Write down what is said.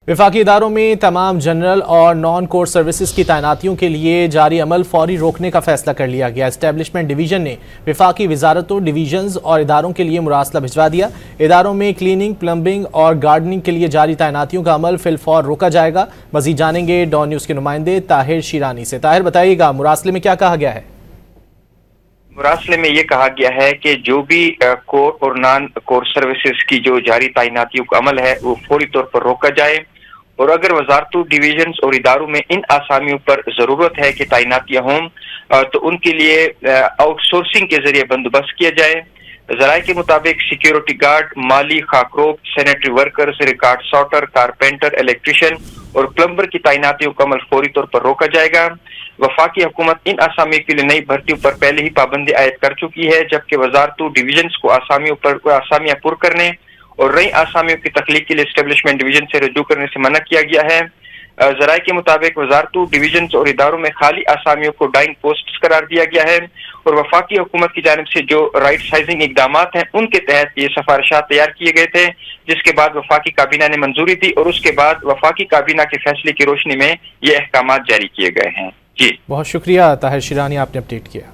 वफाकी इदारों में तमाम जनरल और नॉन कोर सर्विसेज की तैनातियों के लिए जारी अमल फौरी रोकने का फैसला कर लिया गया। एस्टेब्लिशमेंट डिवीजन ने वफाकी वजारतों, डिवीजन्स और इदारों के लिए मुरासला भिजवा दिया। इदारों में क्लीनिंग, प्लम्बिंग और गार्डनिंग के लिए जारी तैनातियों का अमल फिलफौर रोका जाएगा। मजीद जानेंगे डॉन न्यूज़ के नुमाइंदे ताहिर शीरानी से। ताहिर, बताइएगा मुरासले में क्या कहा गया है? मुरासले में ये कहा गया है कि जो भी कोर और नॉन कोर सर्विसेज की जो जारी तैनातियों का अमल है वो फौरी तौर पर रोका जाए, और अगर वजारतों, डिवीजन्स और इदारों में इन आसामियों पर जरूरत है कि तैनातियां हों तो उनके लिए आउटसोर्सिंग के जरिए बंदोबस्त किया जाए। जराये के मुताबिक सिक्योरिटी गार्ड, माली, खाकरोब, sanitary workers, record sorter, carpenter, electrician और प्लम्बर की तैनातियों का अमल फौरी तौर पर रोका जाएगा। वफाकी हुकूमत इन आसामियों के लिए नई भर्तियों पर पहले ही पाबंदी आयद कर चुकी है, जबकि वजारतों, डिवीजन्स को आसामियां पुर करने और नई आसामियों की तख्लीक के लिए एस्टेब्लिशमेंट डिवीजन से रजू करने से मना किया गया है। जराये के मुताबिक वजारतों, डिवीजन्स और इदारों में खाली आसामियों को डाइंग पोस्ट करार दिया गया है, और वफाकी हुकूमत की जानिब से जो राइट साइजिंग इकदाम हैं उनके तहत ये सिफारिशात तैयार किए गए थे, जिसके बाद वफाकी काबीना ने मंजूरी दी और उसके बाद वफाकी काबीना के फैसले की रोशनी में ये अहकामात जारी किए गए हैं। जी, बहुत शुक्रिया ताहिर शीरानी, आपने अपडेट किया।